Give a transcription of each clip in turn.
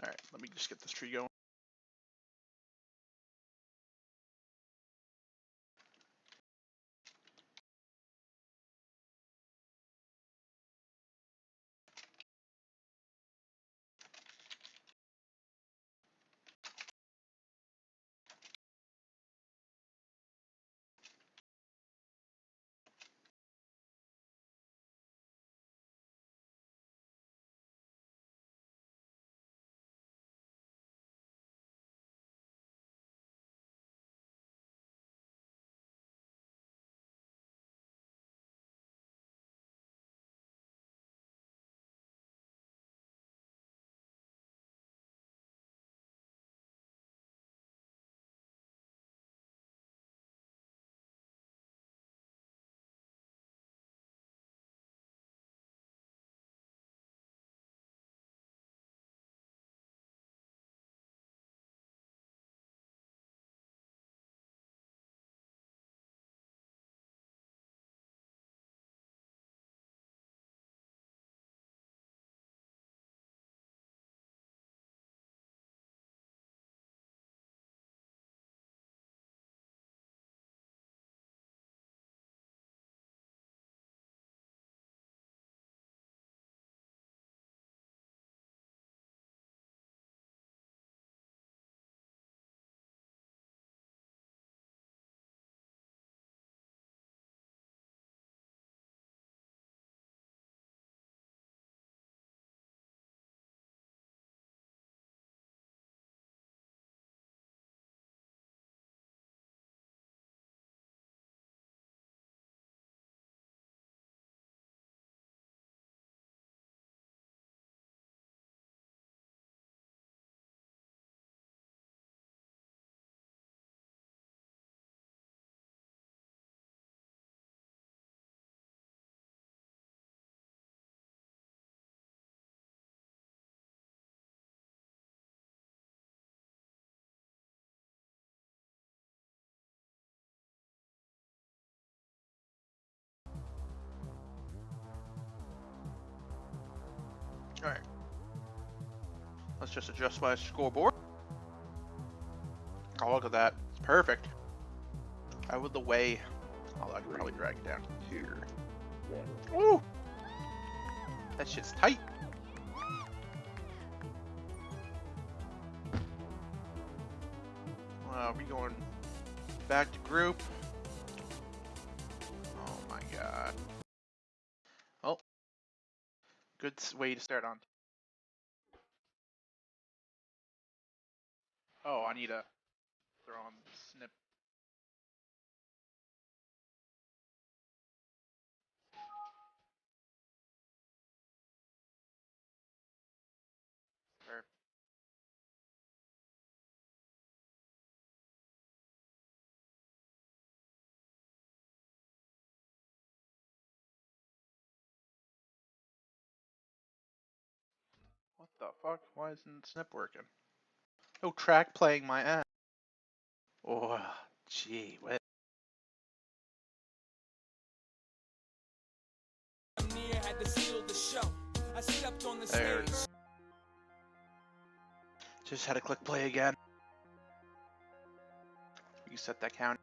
Alright, let me just get this tree going. Alright. Let's just adjust my scoreboard. Oh, look at that. It's perfect. Out of the way. Oh, I can probably drag it down here. Woo! That shit's tight. We going back to group. Oh my god. Oh. Good way to start on. Oh, I need to throw on snip. What the fuck? Why isn't snip working? Oh, track playing my ass. Oh, gee, what? There it is. Just had to click play again. Reset that count.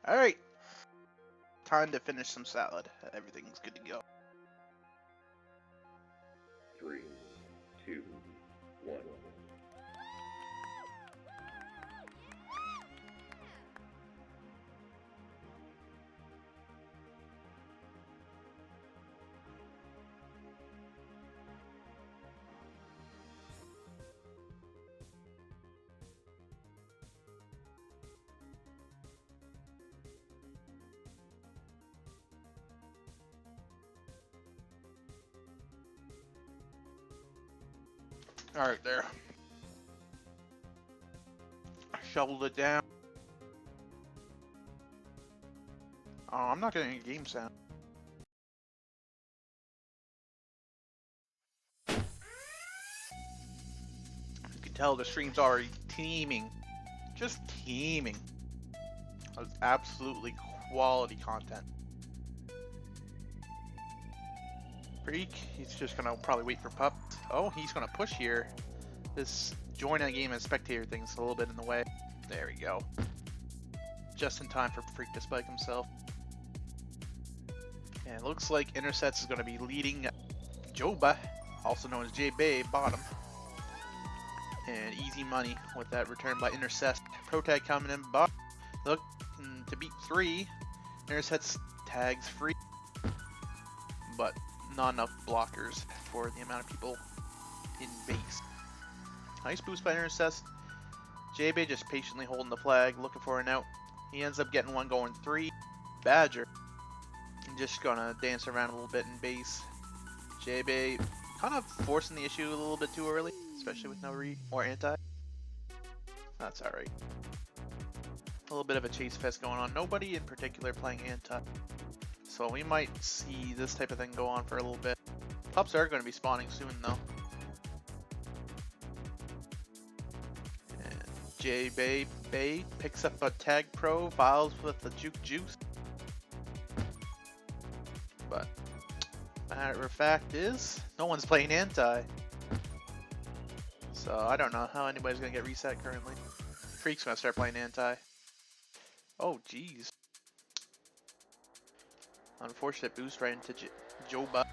Alright. Time to finish some salad. Everything's good to go. 3, 2, 1. Alright, there. Shoveled it down. Oh, I'm not getting any game sound. You can tell the stream's already teeming. Just teeming. That's absolutely quality content. Freak, he's just gonna probably wait for Pup. Oh, he's gonna push here. This join a game as spectator thing's a little bit in the way. There we go. Just in time for Freak to spike himself. And it looks like Intersets is gonna be leading Joba, also known as J-Bay, bottom. And easy money with that return by Intercept. Pro tag coming in bottom. Looking to beat 3. Intercepts tags free. But not enough blockers for the amount of people in base. Nice boost by Intercept. J-Bay just patiently holding the flag, looking for an out. He ends up getting one going 3. Badger. Just gonna dance around a little bit in base. J-Bay kind of forcing the issue a little bit too early, especially with no or anti. That's alright. A little bit of a chase fest going on. Nobody in particular playing anti. So we might see this type of thing go on for a little bit. Pups are going to be spawning soon though. And J-Bay picks up a tag pro, Viles with the juke juice. But matter of fact is, no one's playing anti. So I don't know how anybody's going to get reset currently. Freak's going to start playing anti. Oh jeez. Unfortunate boost right into Joba.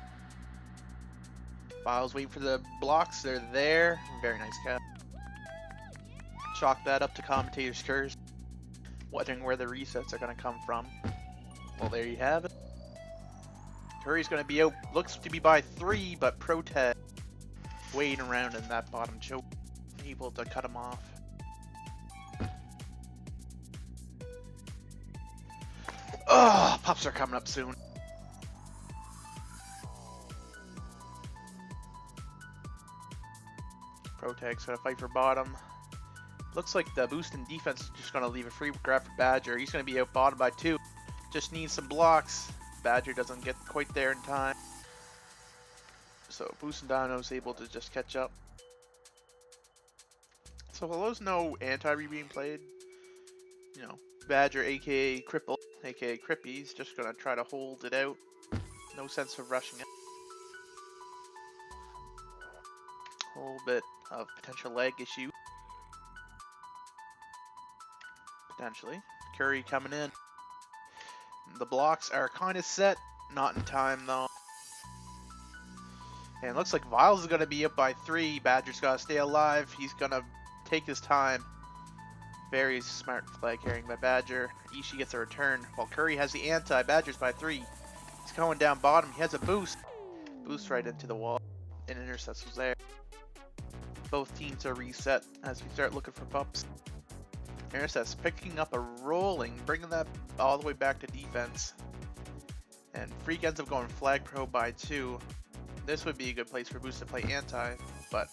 Viles waiting for the blocks. They're there. Very nice cap. Chalk that up to commentator's curse. Wondering where the resets are going to come from. Well, there you have it. Curry's going to be out. Looks to be by 3, but Protag waiting around in that bottom choke. Able to cut him off. Oh, Pups are coming up soon. Protag's gonna fight for bottom. Looks like the Boostin defense is just gonna leave a free grab for Badger. He's gonna be out bottom by 2. Just needs some blocks. Badger doesn't get quite there in time. So Boostin Dynamo is able to just catch up. So while there's no anti-re being played, you know, Badger aka Cripple, aka Crippy's just gonna try to hold it out. No sense of rushing it. A little bit of potential leg issue. Potentially. Curry coming in. The blocks are kind of set. Not in time though. And it looks like Viles is gonna be up by 3. Badger's gotta stay alive. He's gonna take his time. Very smart flag carrying by Badger. Ishii gets a return while Curry has the anti. Badger's by 3. He's going down bottom. He has a boost. Boost right into the wall. And Intercepts was there. Both teams are reset as we start looking for Pups. Intercepts picking up a rolling, bringing that all the way back to defense. And Freak ends up going flag pro by 2. This would be a good place for Boost to play anti, but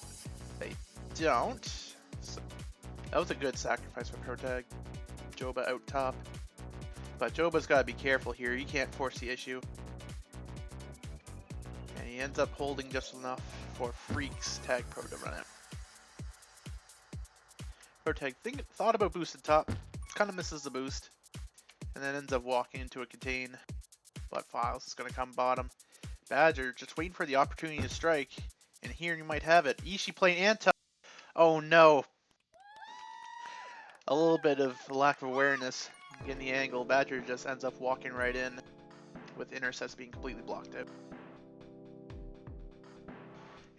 they don't. So that was a good sacrifice for Protag. Joba out top. But Joba's got to be careful here. He can't force the issue. And he ends up holding just enough for Freak's tag pro to run out. Protag thought about boosting top. Kind of misses the boost. And then ends up walking into a contain. But Viles is going to come bottom. Badger just waiting for the opportunity to strike. And here you might have it. Ishii playing anti. Oh no. A little bit of lack of awareness in the angle. Badger just ends up walking right in with Intercepts being completely blocked out.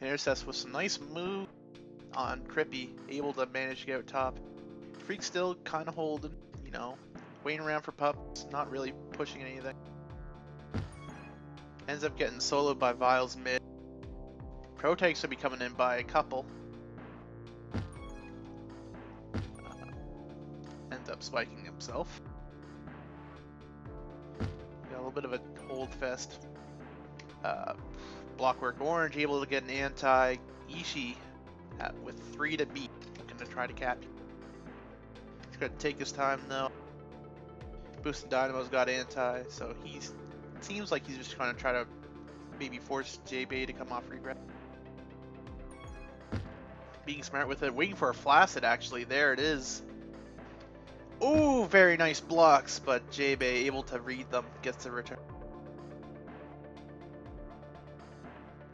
Intercepts with some nice move on Crippy, able to manage to get out top. Freak still kind of holding, you know, waiting around for Pups, not really pushing anything. Ends up getting soloed by Viles mid. Protag's to be coming in by a couple. Ends up spiking himself. Got a little bit of a hold fest. Blockwork Orange able to get an anti. Ishii with 3 to beat, looking to try to cap. He's going to take his time though. Boostin Dynamo's got anti, so seems like he's just going to try to maybe force J-Bay to come off regrab. Being smart with it, waiting for a flaccid actually. There it is. Ooh, very nice blocks, but J-Bay able to read them, gets the return.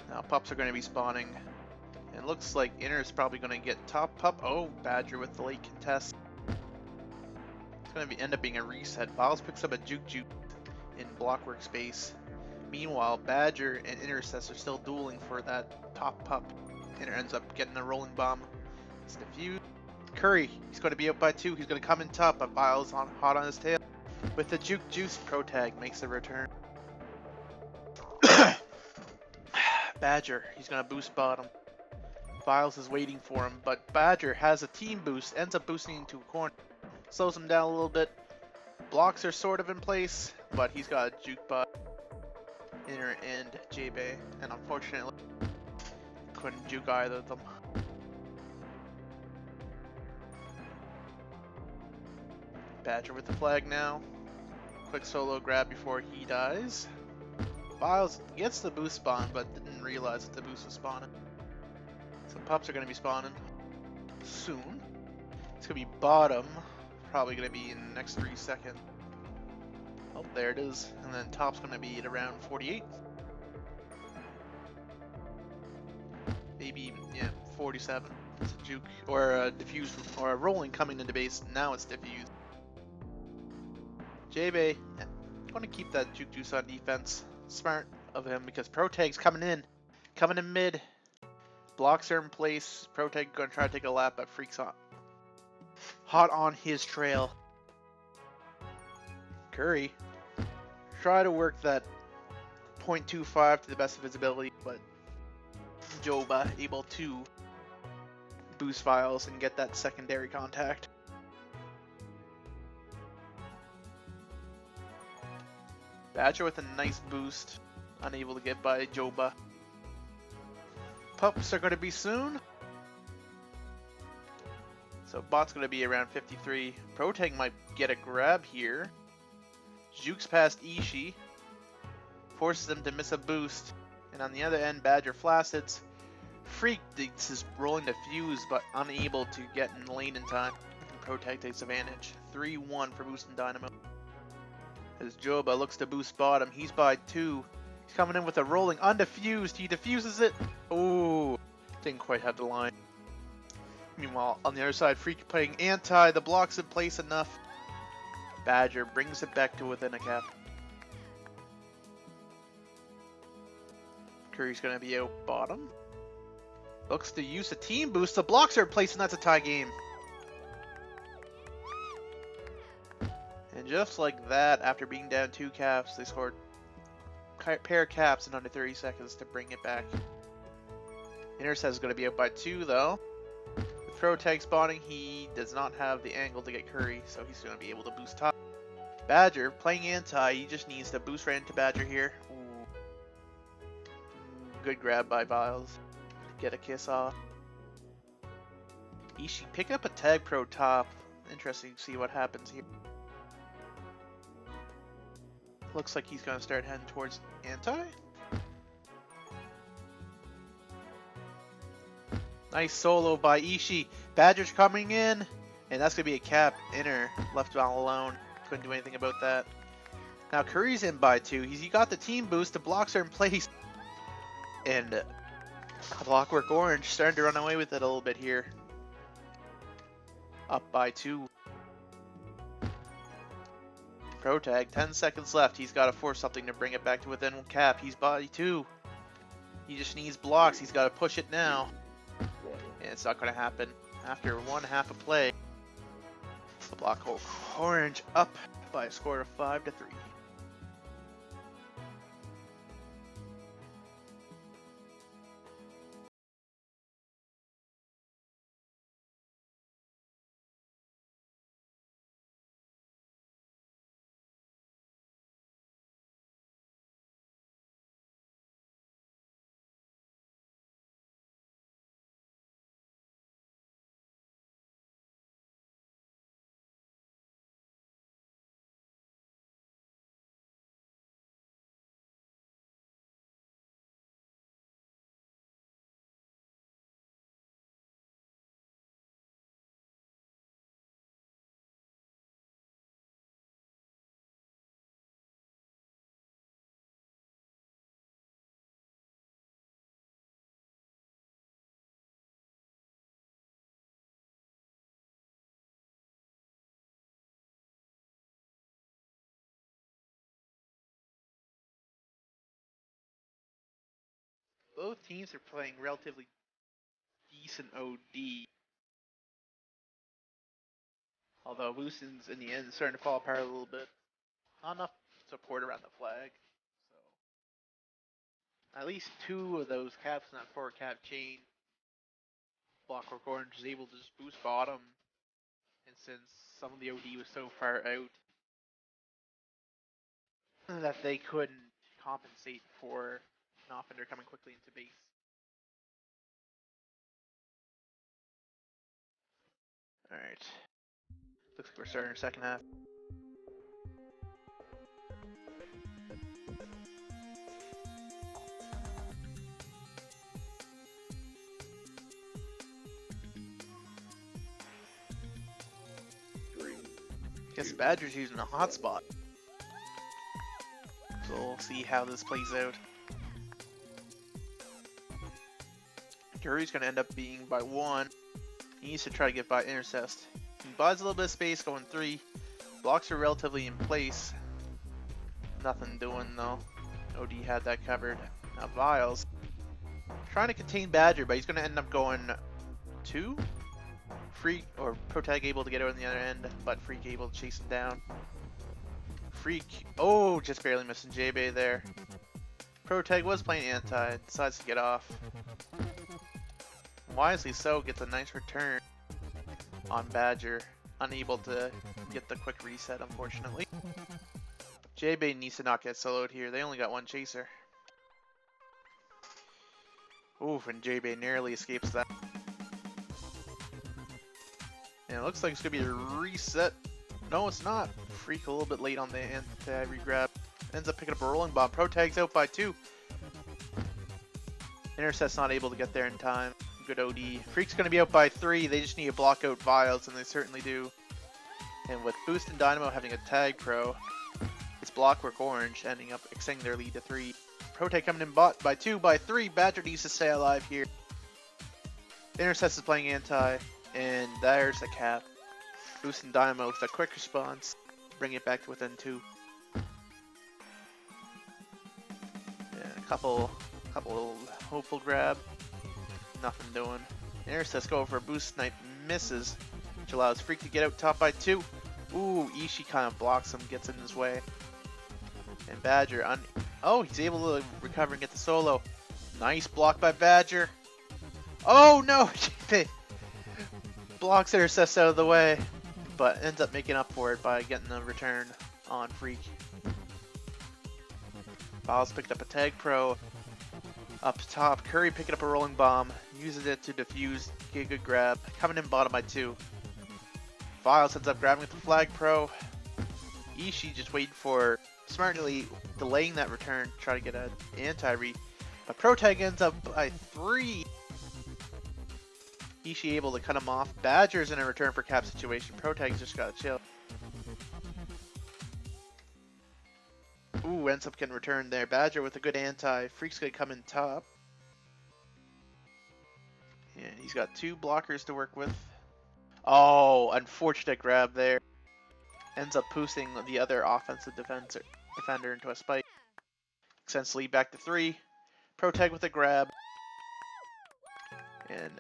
Now pups are going to be spawning. And it looks like Inner is probably going to get top pup. Oh, Badger with the late contest. It's going to end up being a reset. Biles picks up a Juke in Blockwork space. Meanwhile, Badger and Intercess are still dueling for that top pup. Inner ends up getting a rolling bomb. It's diffused. Curry, he's going to be up by 2. He's going to come in top, but Biles hot on his tail. With the Juke Juice, Pro Tag makes the return. Badger, he's going to boost bottom. Biles is waiting for him, but Badger has a team boost, ends up boosting into a corner. Slows him down a little bit. Blocks are sort of in place, but he's got a Juke bot. Inner and J-Bay, and unfortunately couldn't juke either of them. Badger with the flag now. Quick solo grab before he dies. Biles gets the boost spawn, but didn't realize that the boost was spawning. So pups are going to be spawning soon. It's going to be bottom, probably going to be in the next 3 seconds. Oh, there it is. And then top's going to be at around 48. Maybe, yeah, 47. It's a juke, or a diffuse, or a rolling coming into base. Now it's diffused. J-Bay, yeah, going to keep that juke juice on defense. Smart of him because Protag's coming in mid. Blocks are in place. Protag going to try to take a lap, but Freak's on. Hot on his trail. Curry, try to work that 0.25 to the best of his ability, but Joba able to boost Files and get that secondary contact. Badger with a nice boost, unable to get by Joba. Pups are going to be soon. So bot's going to be around 53. Protag might get a grab here. Jukes past Ishii. Forces them to miss a boost. And on the other end, Badger flaccid. Freak is rolling the fuse, but unable to get in lane in time. Protag takes advantage. 3-1 for Boostin Dynamo. As Joba looks to boost bottom, he's by 2. He's coming in with a rolling undifused. He diffuses it. Oh, didn't quite have the line. Meanwhile, on the other side, Freak playing anti. The block's in place enough. Badger brings it back to within a cap. Curry's going to be out bottom. Looks to use a team boost. The blocks are in place, and that's a tie game. And just like that, after being down 2 caps, they scored pair of caps in under 30 seconds to bring it back. Intercess is going to be up by 2, though. With Protag spawning, he does not have the angle to get Curry, so he's going to be able to boost top. Badger, playing anti, he just needs to boost right into Badger here. Ooh. Good grab by Biles. Get a kiss off. Ishii pick up a tag pro top. Interesting to see what happens here. Looks like he's going to start heading towards anti. Nice solo by Ishii. Badger's coming in. And that's going to be a cap. Inner left all alone. Couldn't do anything about that. Now Curry's in by 2. He got the team boost. The blocks are in place. And Blockwork Orange starting to run away with it a little bit here. Up by 2. Protag, 10 seconds left. He's got to force something to bring it back to within 1 cap. He's by 2. He just needs blocks. He's got to push it now. And it's not going to happen. After 1/2 a play, the Blockwork Orange up by a score of 5-3. both teams are playing relatively decent OD. Although Boostin's in the end starting to fall apart a little bit. Not enough support around the flag. So at least 2 of those caps in that 4-cap chain, Blockwork Orange is able to just boost bottom. And since some of the OD was so far out that they couldn't compensate for an offender coming quickly into base. Alright. Looks like we're starting our second half. Guess Badger's using a hotspot. So we'll see how this plays out. Curry's going to end up being by 1. He needs to try to get by intercest. He buys a little bit of space going 3. Blocks are relatively in place. Nothing doing though. OD had that covered. Now Vials trying to contain Badger, but he's going to end up going 2. Freak or Protag able to get out on the other end, but Freak able to chase him down. Freak, oh, just barely missing J-Bay there. Protag was playing anti, decides to get off. Wisely so, gets a nice return on Badger, unable to get the quick reset unfortunately. J-Bay needs to not get soloed here, they only got 1 chaser. Oof, and J-Bay narrowly escapes that. And it looks like it's going to be a reset. No, it's not. Freak a little bit late on the anti-regrab. Ends up picking up a rolling bomb. Protag's out by 2. Intercept's not able to get there in time. Good OD. Freak's going to be out by 3. They just need to block out Vials, and they certainly do. And with Boostin Dynamo having a tag pro, it's Blockwork Orange ending up extending their lead to 3. Protag coming in bot by 2, by 3. Badger needs to stay alive here. Intercept is playing anti. And there's the cap. Boostin Dynamo with a quick response. Bring it back to within 2. Yeah, a couple hopeful grab. Nothing doing. Intercept go for a boost snipe. Misses. Which allows Freak to get out top by 2. Ooh, Ishii kind of blocks him. Gets in his way. And Badger. Oh, he's able to recover and get the solo. Nice block by Badger. Oh no! Blocks intercepts out of the way, but ends up making up for it by getting the return on Freak. Vials picked up a tag pro. Up top, Curry picking up a rolling bomb, uses it to defuse, get a good grab, coming in bottom by 2. Vials ends up grabbing with the flag pro. Ishii just waiting for, smartly delaying that return, try to get an anti-read. But Protag ends up by 3. Ishii able to cut him off. Badger's in a return for cap situation. Protag's just gotta chill. Ooh, ends up getting returned there. Badger with a good anti. Freak's gonna come in top. And he's got 2 blockers to work with. Oh, unfortunate grab there. Ends up boosting the other offensive defender into a spike. Extends lead back to 3. Protag with a grab. And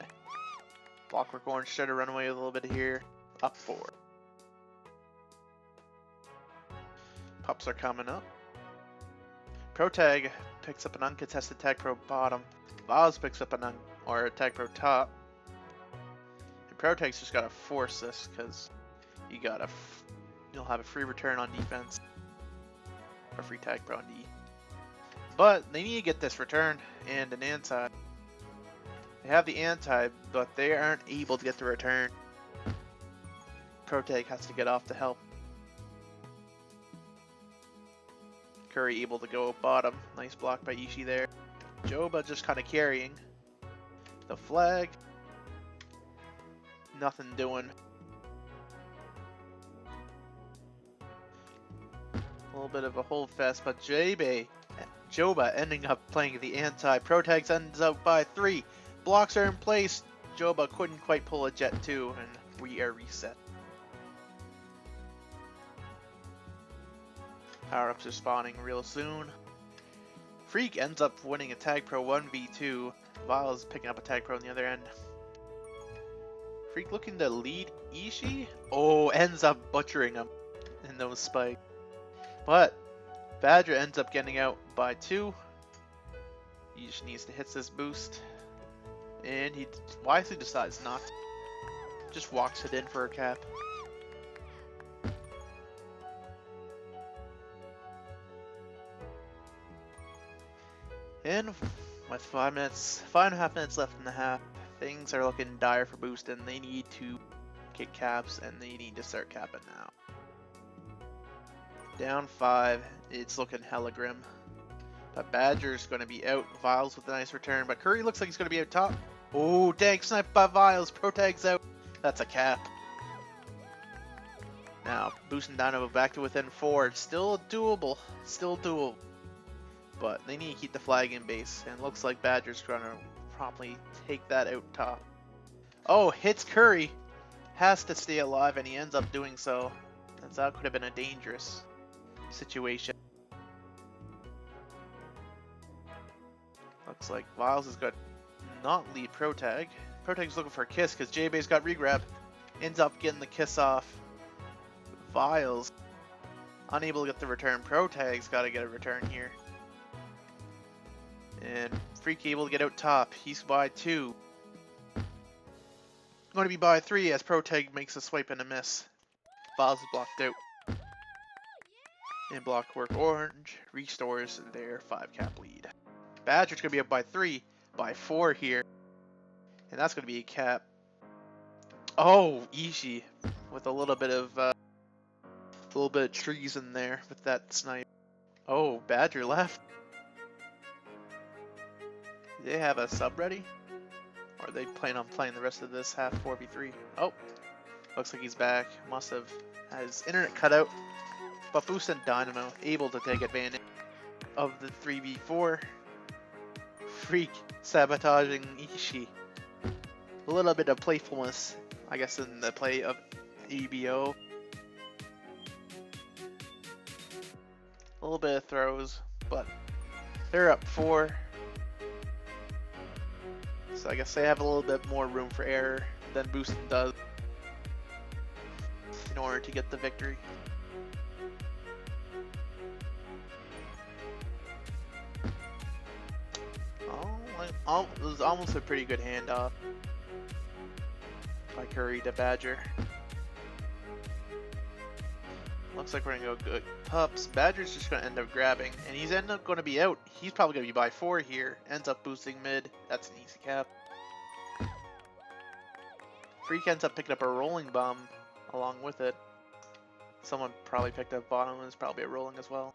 Blockwork Orange try to run away with a little bit here. Up 4. Pups are coming up. Protag picks up an uncontested tag pro bottom. Vials picks up a tag pro top. And Protag's just gotta force this because you'll have a free return on defense. Or free tag pro on D. But they need to get this return and an anti. They have the anti, but they aren't able to get the return. Protag has to get off to help. Curry able to go bottom. Nice block by Ishii there. Joba just kind of carrying. The flag. Nothing doing. A little bit of a hold fest, but Joba ending up playing the anti. Protag ends up by 3. Blocks are in place. Joba couldn't quite pull a Jet 2, and we are reset. Power-ups are spawning real soon. Freak ends up winning a Tag Pro 1v2. Viles picking up a Tag Pro on the other end. Freak looking to lead Ishii. Oh, ends up butchering him in those spikes. But Badger ends up getting out by 2. He just needs to hit this boost. And he wisely decides not to. Just walks it in for a cap. And with 5.5 minutes left in the half, things are looking dire for Boostin. They need to get caps and they need to start capping now. Down 5, it's looking hella grim. But Badger's going to be out. Viles with a nice return, but Curry looks like he's going to be out top. Oh, dang, sniped by Viles. Pro tag's out. That's a cap. Now, Boostin Dynamo back to within 4. Still doable. Still doable. But they need to keep the flag in base. And it looks like Badger's going to promptly take that out top. Oh, hits Curry. Has to stay alive, and he ends up doing so. As that could have been a dangerous situation. Looks like Viles is going to not lead Protag. Protag's looking for a kiss because J-Bay's got regrab. Ends up getting the kiss off. Viles unable to get the return. Protag's got to get a return here. And Freak able to get out top. He's by 2. Going to be by 3 as Protag makes a swipe and a miss. Viles is blocked out. And Blockwork Orange restores their 5 cap lead. Badger's going to be up by 3, by 4 here. And that's going to be a cap. Oh, Ishii with a little bit of trees in there with that snipe. Oh, Badger left. Do they have a sub ready? Or are they plan on playing the rest of this half 4v3? Oh, looks like he's back. Must have had his internet cut out. But Boostin Dynamo able to take advantage of the 3v4. Freak sabotaging Ishii. A little bit of playfulness, I guess, in the play of EBO. A little bit of throws, but they're up 4. So I guess they have a little bit more room for error than Boostin does in order to get the victory. It was almost a pretty good handoff by Curry to Badger. Looks like we're gonna go good pups. Badger's just gonna end up grabbing, and he's end up gonna be out. He's probably gonna be by 4 here. Ends up boosting mid. That's an easy cap. Freak ends up picking up a rolling bomb along with it. Someone probably picked up bottom and is probably a rolling as well.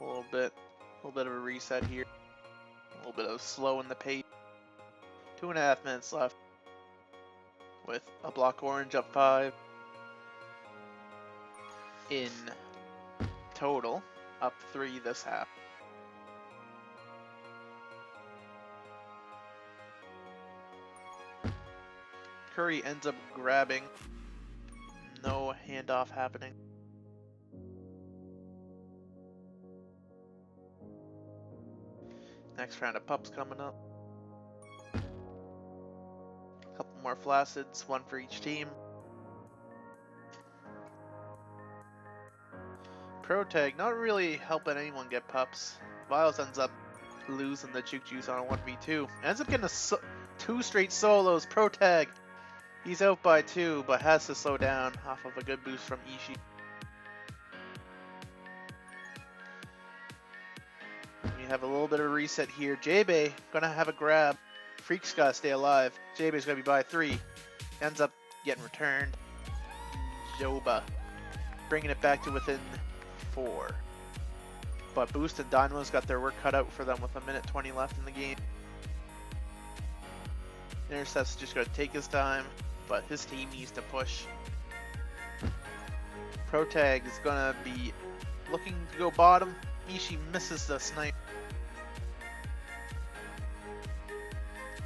A little bit of a reset here. A little bit of slow in the pace. 2.5 minutes left. With a block orange up 5. In total, up 3 this half. Curry ends up grabbing. No handoff happening. Next round of pups coming up. A couple more flacids, 1 for each team. Protag not really helping anyone get pups. Viles ends up losing the Juke Juice on a 1v2. Ends up getting 2 straight solos. Protag, he's out by 2, but has to slow down off of a good boost from Ishii. Have a little bit of a reset here. J-Bay gonna have a grab. Freak's gotta stay alive. J-Bay's gonna be by 3. Ends up getting returned. Joba bringing it back to within 4. But Boostin Dynamo's got their work cut out for them with 1:20 left in the game. Intercept's just gonna take his time, but his team needs to push. Protag is gonna be looking to go bottom. Ishii misses the snipe.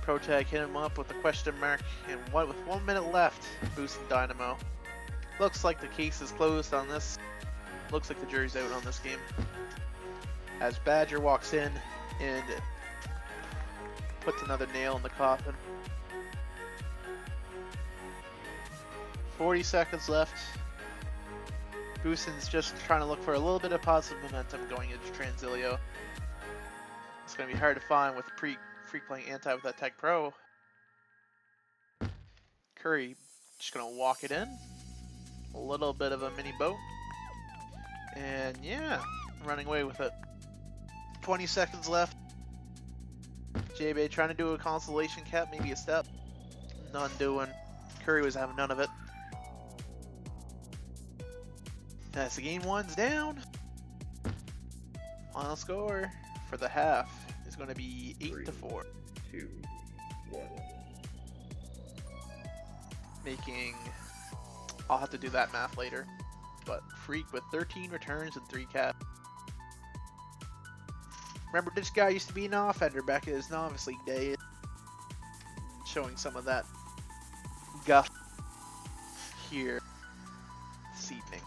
Protag hit him up with a question mark, and with 1 minute left, Boostin Dynamo Looks like the case is closed on this. Looks like the jury's out on this game. As Badger walks in and puts another nail in the coffin. 40 seconds left. Boostin's just trying to look for a little bit of positive momentum going into Transilio. It's going to be hard to find with Freak playing anti with that Tech Pro. Curry just going to walk it in. A little bit of a mini boat. And yeah, running away with it. 20 seconds left. JB trying to do a consolation cap, maybe a step. None doing. Curry was having none of it. As the game winds down, final score for the half is going to be 8-4. 2, 1. Making, I'll have to do that math later, but Freak with 13 returns and 3 caps. Remember, this guy used to be an offender back in his novice league days. Showing some of that guff here this evening.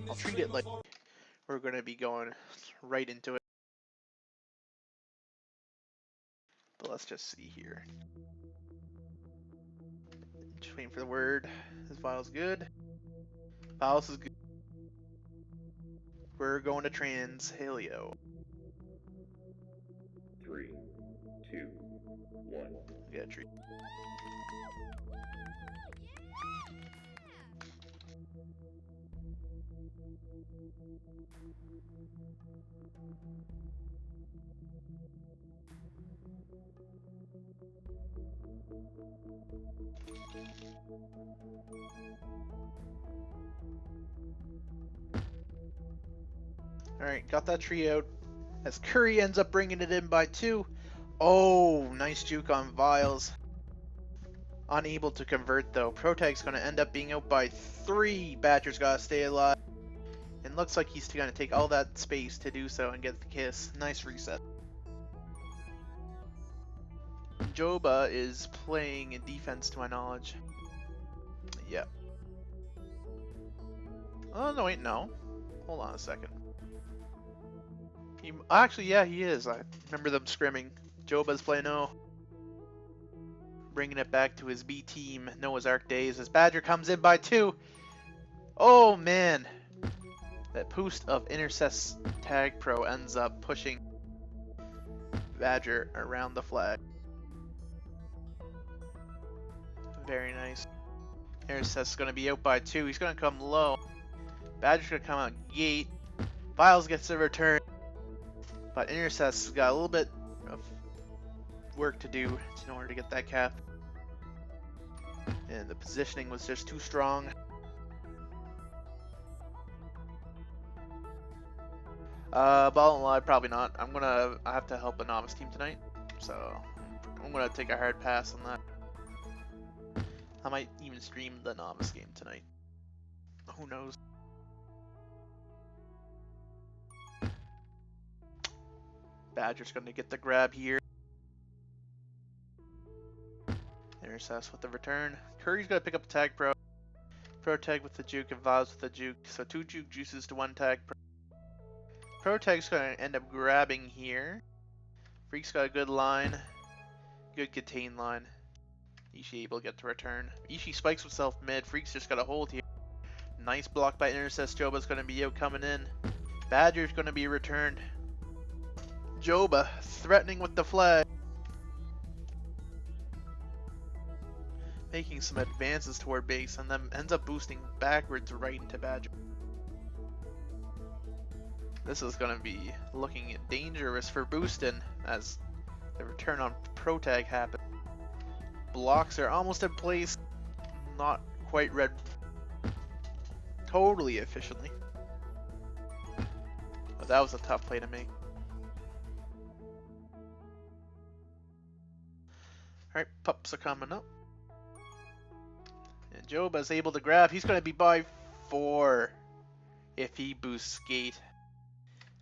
I'll treat it like we're going to be going right into it. But let's just see here. Just waiting for the word. This file's good. Files is good. We're going to Transilio. 3, 2, 1. We gotta treat. Alright, got that tree out. As Curry ends up bringing it in by 2. Oh, nice juke on Viles. Unable to convert though. Protag's going to end up being out by 3. Badger's got to stay alive. And looks like he's going to take all that space to do so and get the kiss. Nice reset. Joba is playing in defense to my knowledge. Yeah. Oh, no, wait, no. Hold on a second. Actually, yeah, he is. I remember them scrimming. Joba's playing O. Bringing it back to his B team, Noah's Ark days, as Badger comes in by 2. Oh, man. That boost of Intercess Tag Pro ends up pushing Badger around the flag. Very nice. Intercept's going to be out by 2. He's going to come low. Badger's going to come out gate. Viles gets the return. But Intercept's got a little bit of work to do in order to get that cap. And the positioning was just too strong. Ball and live, probably not. I have to help a novice team tonight. So I'm gonna take a hard pass on that. I might even stream the novice game tonight. Who knows? Badger's gonna get the grab here. Intercepts with the return. Curry's gonna pick up the tag pro. Pro tag with the juke and Viles with the juke. So 2 juke juices to 1 tag pro. Pro tag's gonna end up grabbing here. Freak's got a good line. Good contain line. Ishii able to get to return. Ishii spikes himself mid. Freak's just got a hold here. Nice block by Intercess. Joba's gonna be out coming in. Badger's gonna be returned. Joba threatening with the flag. Making some advances toward base and then ends up boosting backwards right into Badger. This is going to be looking dangerous for Boostin as the return on Pro Tag happens. Blocks are almost in place. Not quite read totally efficiently. But that was a tough play to make. Alright, pups are coming up. And Joba's able to grab. He's going to be by 4 if he boosts gate.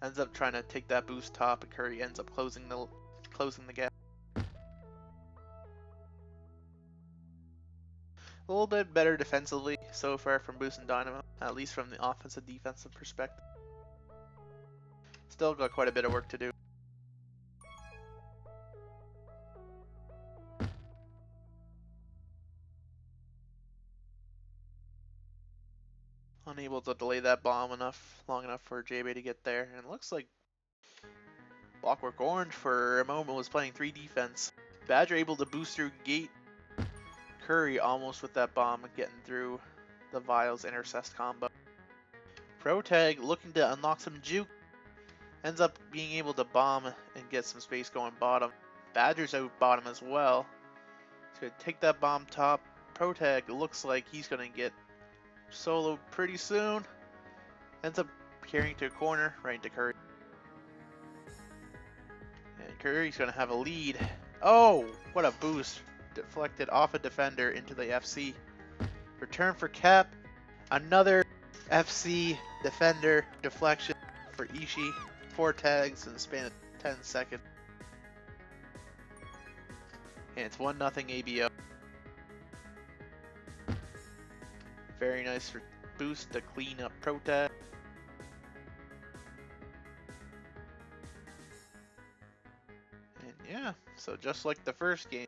Ends up trying to take that boost top, and Curry ends up closing the gap. A little bit better defensively so far from Boostin Dynamo, at least from the offensive defensive perspective. Still got quite a bit of work to do. Unable to delay that bomb long enough for JB to get there, and it looks like Blockwork Orange for a moment was playing 3 defense. Badger able to boost through gate. Curry almost with that bomb getting through the Viles intercest combo. Pro Tag looking to unlock some juke. Ends up being able to bomb and get some space going bottom. Badger's out bottom as well. He's going to take that bomb top. Pro Tag looks like he's going to get solo pretty soon. Ends up carrying to a corner right into Curry. And Curry's going to have a lead. Oh, what a boost. Deflected off a defender into the FC. Return for cap. Another FC defender deflection for Ishii. 4 tags in the span of 10 seconds. And it's 1-0 ABO. Very nice for boost to clean up Pro Tag. And yeah, so just like the first game,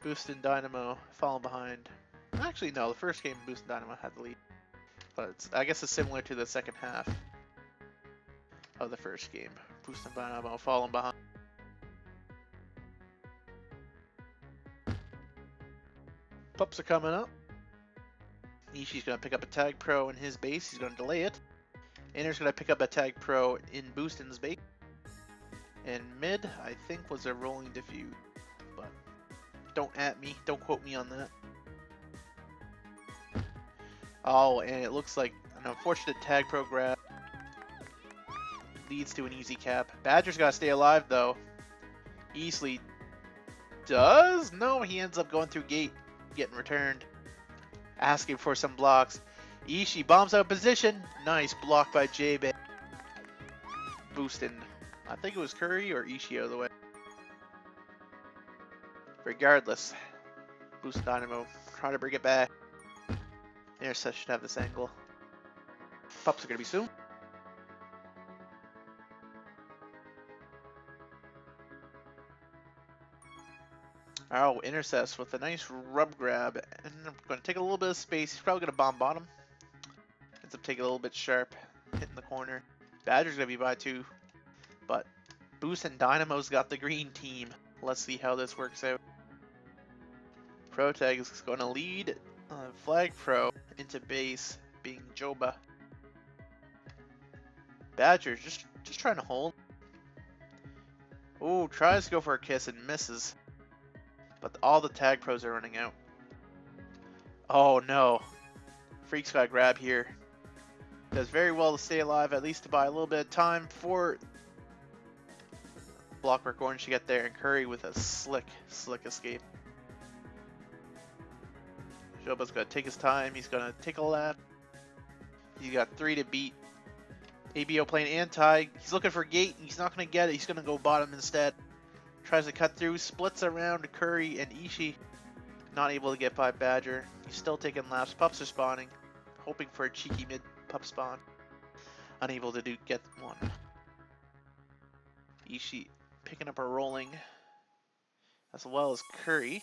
Boostin Dynamo falling behind. Actually, no, the first game Boostin Dynamo had the lead. But I guess it's similar to the second half of the first game. Boostin Dynamo falling behind. Pups are coming up. Ishii's going to pick up a tag pro in his base. He's going to delay it. Inner's going to pick up a tag pro in Boostin's base. And mid, I think, was a rolling diffuse. But don't at me. Don't quote me on that. Oh, and it looks like an unfortunate tag pro grab leads to an easy cap. Badger's got to stay alive, though. Easily does? No, he ends up going through gate, getting returned. Asking for some blocks. Ishii bombs out of position. Nice block by JB. Boostin. I think it was Curry or Ishii out of the way. Regardless, Boostin Dynamo trying to bring it back. Intercept should have this angle. Pups are going to be soon. Oh, Intercept with a nice rub grab. And I'm going to take a little bit of space. He's probably going to bomb bottom. Ends up taking a little bit sharp. Hitting the corner. Badger's going to be by 2. But Boostin Dynamo's got the green team. Let's see how this works out. Pro Tag is going to lead Flag Pro into base, being Joba. Badger just trying to hold. Ooh, tries to go for a kiss and misses. But all the tag pros are running out. Oh no. Freak's got a grab here. Does very well to stay alive, at least to buy a little bit of time for Blockwork Orange to get there, and Curry with a slick escape. Joba's gonna take his time, he's gonna take a lap. He's got 3 to beat. ABO playing anti, he's looking for gate, he's not gonna get it, he's gonna go bottom instead. Tries to cut through, splits around Curry and Ishii. Not able to get by Badger. He's still taking laps, pups are spawning. Hoping for a cheeky mid pup spawn. Unable to get one. Ishii picking up a rolling, as well as Curry.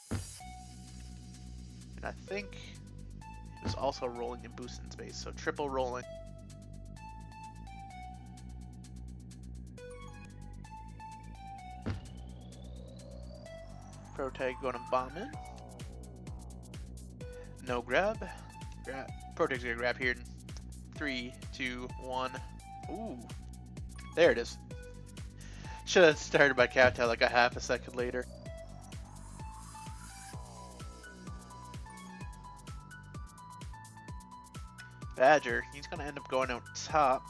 And I think he was also rolling in Boostin space, so triple rolling. Pro tag going to bomb in. No grab. Pro tag's gonna grab here in 3, 2, 1. Ooh. There it is. Should have started my countdown like a half a second later. Badger, he's gonna end up going out top.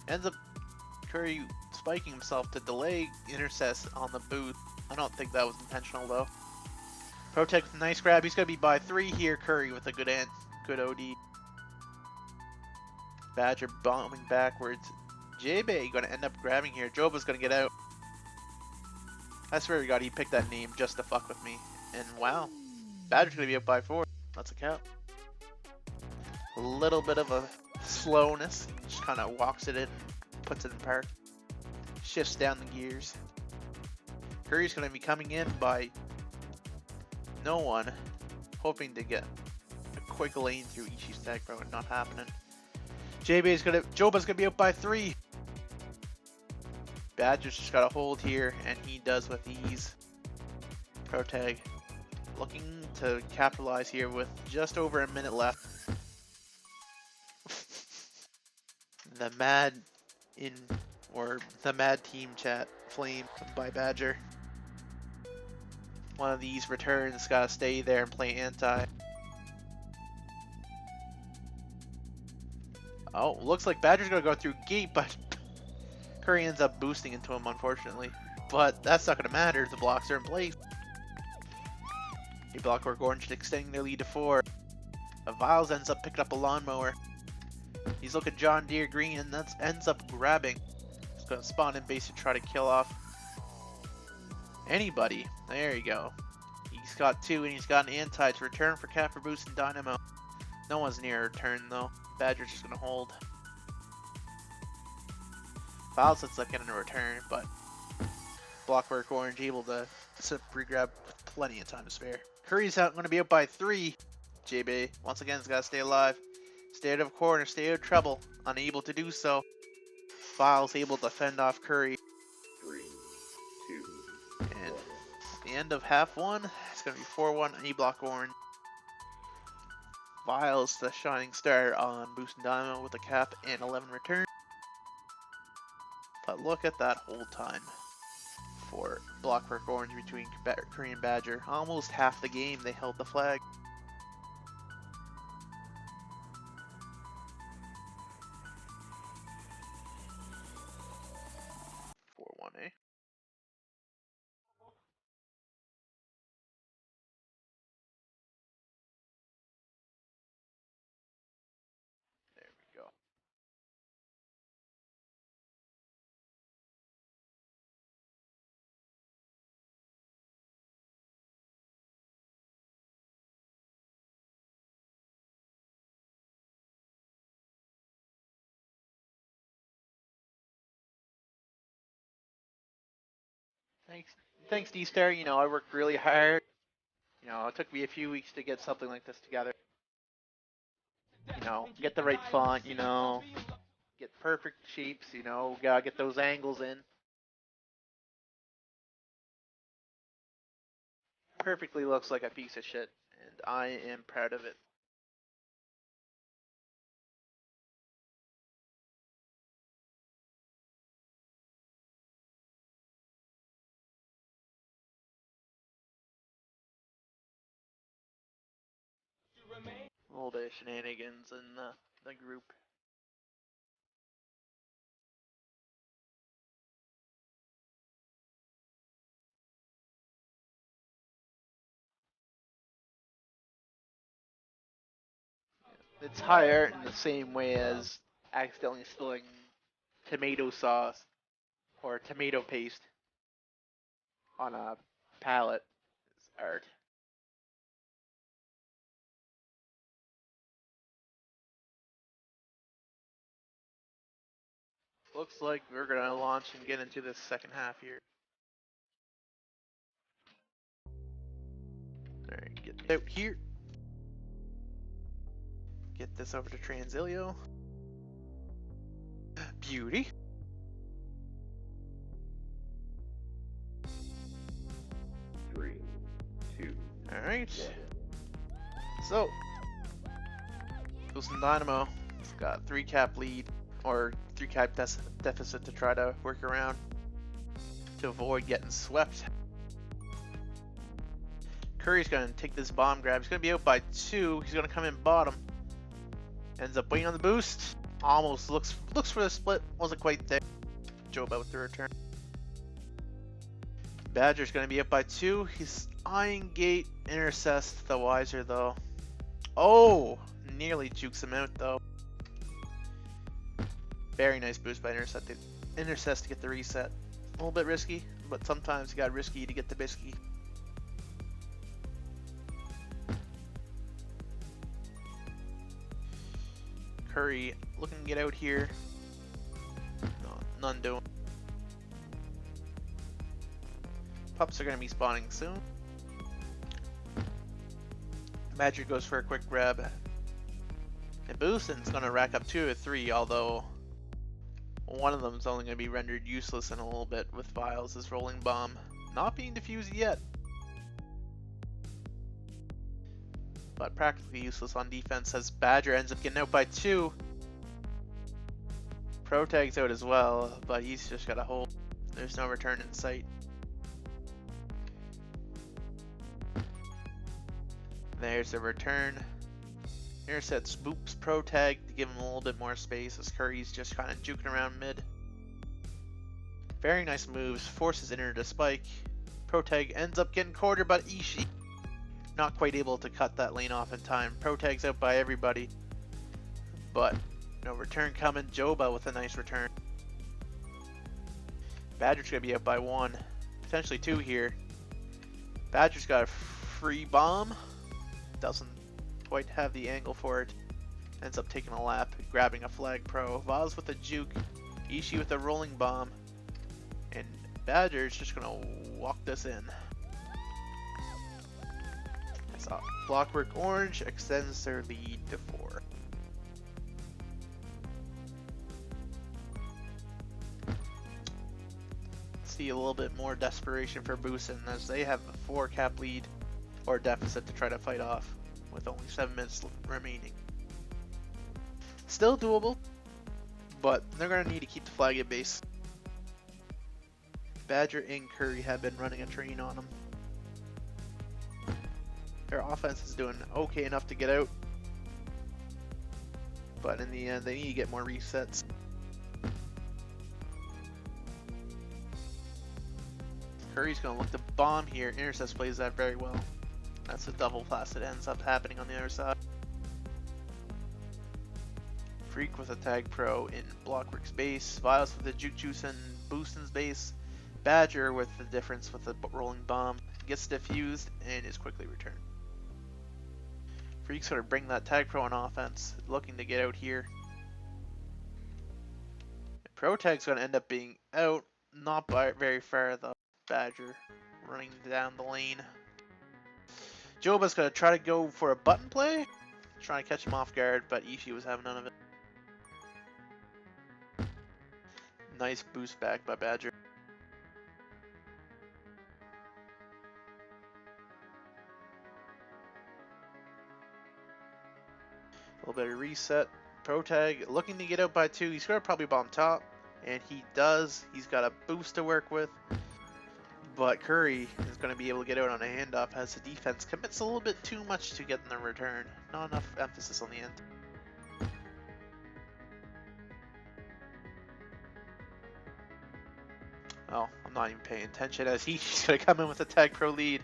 Ends up Curry spiking himself to delay intercess on the booth. I don't think that was intentional though. Protect with a nice grab. He's gonna be by 3 here. Curry with a good OD. Badger bombing backwards. J-Bay gonna end up grabbing here. Joba's gonna get out. I swear to God, he picked that name just to fuck with me. And wow, Badger's gonna be up by 4. That's a count. A little bit of a slowness. Just kind of walks it in, puts it in park. Shifts down the gears. Curry's gonna be coming in by no one, hoping to get a quick lane through Ishii's tag pro, and not happening. Joba's gonna be out by 3. Badger's just got a hold here, and he does with ease. Pro tag looking to capitalize here with just over a minute left. The mad team chat flame by Badger. One of these returns gotta stay there and play anti. Oh, looks like Badger's gonna go through gate, but Curry ends up boosting into him, unfortunately. But that's not gonna matter, the blocks are in place. A Blockwork Orange extending their lead to 4. Viles ends up picking up a lawnmower. He's looking John Deere green, and that ends up grabbing. He's gonna spawn in base to try to kill off anybody. There you go. He's got 2, and he's got an anti to return for Cat for Boost and Dynamo. No one's near a return though. Badger's just gonna hold. Viles looks like getting a return, but Blockwork Orange able to re-grab with plenty of time to spare. Curry's out, going to be out by 3. J-Bay once again has got to stay alive. Stay out of corner, stay out of trouble. Unable to do so. Viles able to fend off Curry. 3, 2, and at the end of half 1, it's going to be 4-1 A-Block Orange. Viles, the shining star on Boost and Dynamo with a cap and 11 return. But look at that hold time for Blockwork Orange between Curry and Badger. Almost half the game they held the flag. Eh? There we go. Thanks, D-Star. You know, I worked really hard. You know, it took me a few weeks to get something like this together. You know, get the right font, you know, get perfect shapes, you know, gotta get those angles in. Perfectly looks like a piece of shit. And I am proud of it. A little bit of shenanigans in the group. It's high art in the same way as accidentally spilling tomato sauce or tomato paste on a pallet. It's art. Looks like we're gonna launch and get into this second half here. Alright, get out here. Get this over to Transilio. Beauty. Three, two, Alright. one. So, Boostin Dynamo got 3 cap lead, or 3 cap deficit to try to work around to avoid getting swept. Curry's going to take this bomb grab. He's going to be out by 2. He's going to come in bottom. Ends up waiting on the boost. Almost looks for the split. Wasn't quite there. Joba with the return. Badger's going to be up by 2. He's eyeing gate. Intercept the wiser though. Oh! Nearly jukes him out though. Very nice boost by Intercept to get the reset. A little bit risky, but sometimes you got risky to get the bisky. Curry looking to get out here. No, none doing. Pups are going to be spawning soon. Badger goes for a quick grab. And Boostin's going to rack up 2 or 3, although one of them is only going to be rendered useless in a little bit with Vials' rolling bomb not being defused yet. But practically useless on defense as Badger ends up getting out by 2. Protag's out as well, but he's just got a hold. There's no return in sight. There's the return. Intercept spoops Protag to give him a little bit more space as Curry's just kind of juking around mid. Very nice moves, forces Inter to spike. Protag ends up getting quartered by Ishii. Not quite able to cut that lane off in time. Protag's out by everybody. But no return coming. Joba with a nice return. Badger's going to be out by 1. Potentially 2 here. Badger's got a free bomb. Doesn't quite have the angle for it. Ends up taking a lap, grabbing a flag pro. Vaz with a juke. Ishii with a rolling bomb. And Badger's just going to walk this in. Blockwork Orange extends their lead to 4. See a little bit more desperation for Boostin as they have a 4 cap lead or deficit to try to fight off with only 7 minutes remaining. Still doable, but they're going to need to keep the flag at base. Badger and Curry have been running a train on them. Their offense is doing okay enough to get out, but in the end they need to get more resets. Curry's going to look to bomb here. Intercept plays that very well. That's a double pass that ends up happening on the other side. Freak with a tag pro in Blockwork's base. Vials with the juke juice in Boostin's base. Badger with the difference with the rolling bomb. Gets diffused and is quickly returned. Freak's going to bring that tag pro on offense, looking to get out here. Pro tag's going to end up being out, not by very far though. Badger running down the lane. Joba's going to try to go for a button play, trying to catch him off guard, but Ishii was having none of it. Nice boost back by Badger. A little bit of reset. Protag looking to get out by 2. He's going to probably bomb top. And he does. He's got a boost to work with. But Curry is going to be able to get out on a handoff as the defense commits a little bit too much to get in the return. Not enough emphasis on the end. Oh, I'm not even paying attention as he's going to come in with a tag pro lead.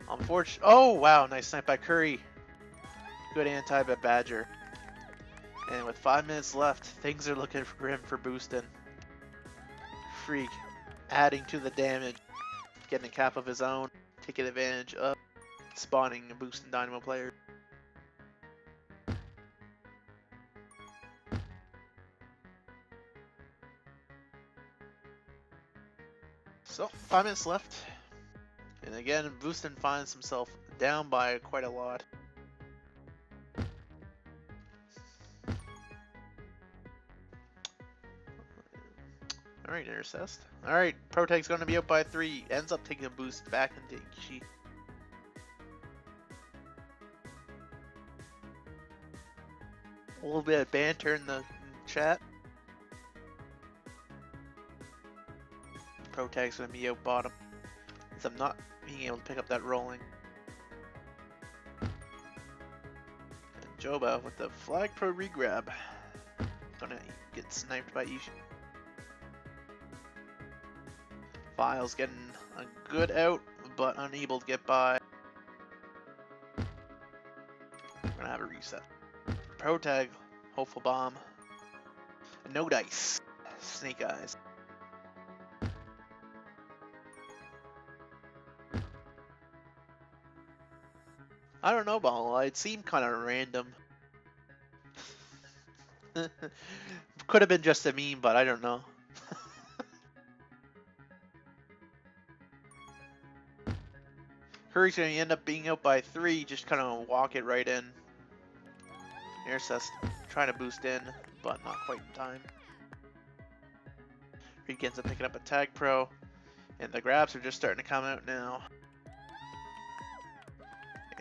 Unfortunately. Oh, wow. Nice snipe by Curry. Good anti by Badger. And with 5 minutes left, things are looking grim for Boostin. Freak adding to the damage. Getting a cap of his own. Taking advantage of spawning a Boostin Dynamo player. So, 5 minutes left. And again, Boostin finds himself down by quite a lot. Alright, intercest. Alright, Protag's going to be up by 3. Ends up taking a boost back into Ichi. A little bit of banter in the chat. Protag's going to be out bottom. As I'm not being able to pick up that rolling. And Joba with the flag pro regrab. Gonna get sniped by Ishi. Files getting a good out, but unable to get by. We're gonna have a reset. Protag, hopeful bomb. No dice. Snake eyes. I don't know, Ball. It seemed kind of random. Could have been just a meme, but I don't know. Curry's going to end up being out by 3, just kind of walk it right in. Intercest trying to boost in, but not quite in time. Reek ends up picking up a tag pro, and the grabs are just starting to come out now.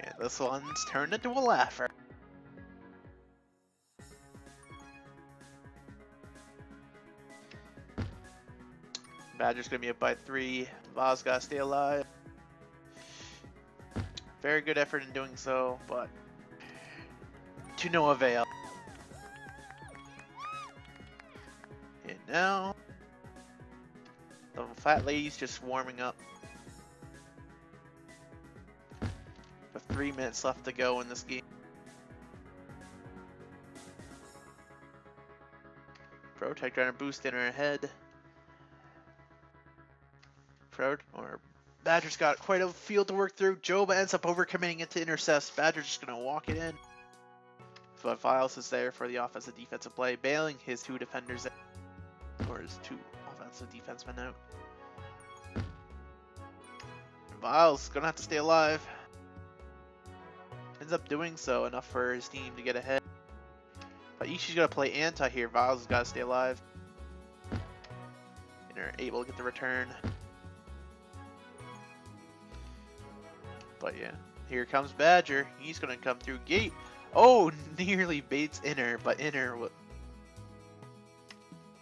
And this one's turned into a laugher. Badger's going to be up by 3. Vaz got to stay alive. Very good effort in doing so, but to no avail. And now, the fat lady's just warming up. With 3 minutes left to go in this game. Protect trying to boost in her head. Badger's got quite a field to work through. Joba ends up overcommitting it to intercept. Badger's just going to walk it in. But Viles is there for the offensive defensive play, bailing his 2 defenders out. Or his 2 offensive defensemen out. Viles going to have to stay alive. Ends up doing so, enough for his team to get ahead. But Ishi's going to play anti here. Viles has got to stay alive. And are able to get the return. But yeah, here comes Badger. He's going to come through gate. Oh, nearly baits Inner, but Inner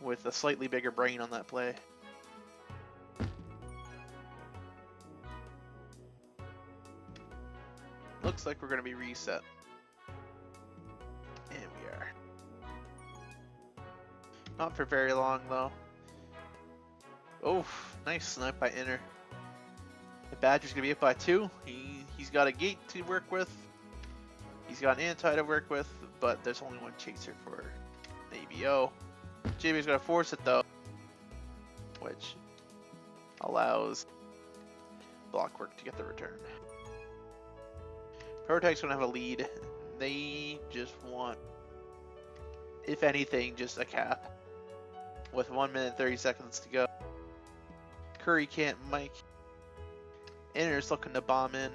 with a slightly bigger brain on that play. Looks like we're going to be reset. And we are. Not for very long though. Oh, nice snipe by Inner. The Badger's going to be up by 2. He's got a gate to work with. He's got an anti to work with, but there's only one chaser for ABO. JB's going to force it though, which allows Blockwork to get the return. Protag's going to have a lead. They just want, if anything, just a cap. With 1 minute 30 seconds to go. Curry can't mic. Inner's looking to bomb in.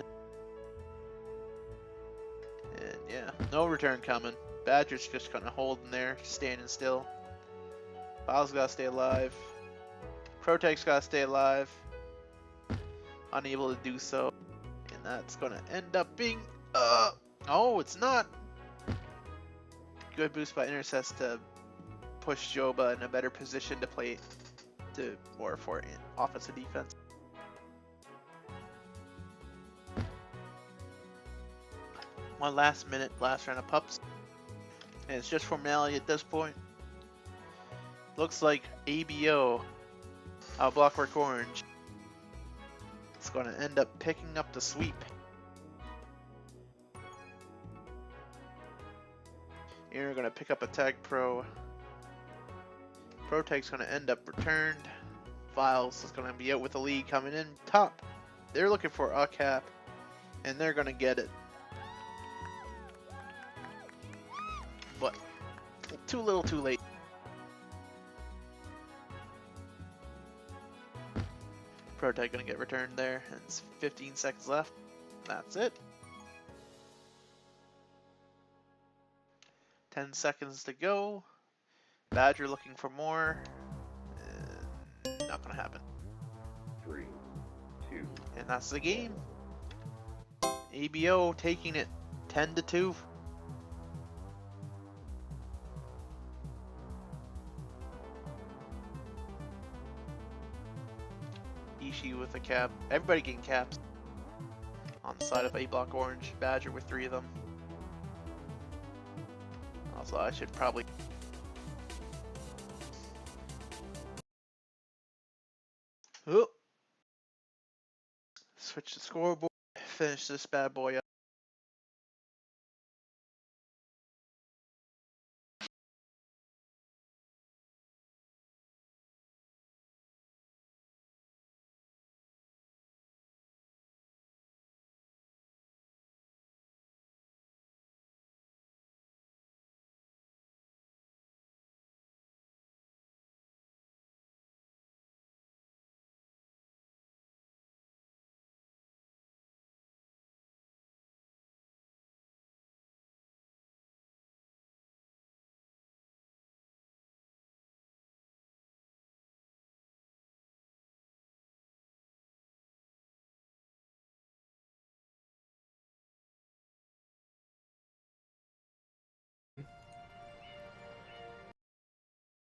And yeah, no return coming. Badger's just kind of holding there, standing still. Files gotta stay alive. Protag's gotta stay alive. Unable to do so. And that's gonna end up being Oh, it's not. Good boost by Intercess to push Joba in a better position to play to more for offense and defense. One last minute, last round of pups. And it's just formality at this point. Looks like ABO, Blockwork Orange, is going to end up picking up the sweep. You're going to pick up a Tag Pro. Pro Tag's going to end up returned. Files is going to be out with the lead coming in top. They're looking for a cap, and they're going to get it. But too little too late. Pro Tag going to get returned there, and it's 15 seconds left. That's it. 10 seconds to go. Badger looking for more. Not going to happen. 3, 2. And that's the game. ABO taking it 10-2. Ishii with a cap. Everybody getting caps. On the side of A Block Orange. Badger with 3 of them. Also, I should probably... Oh. Switch the scoreboard. Finish this bad boy up.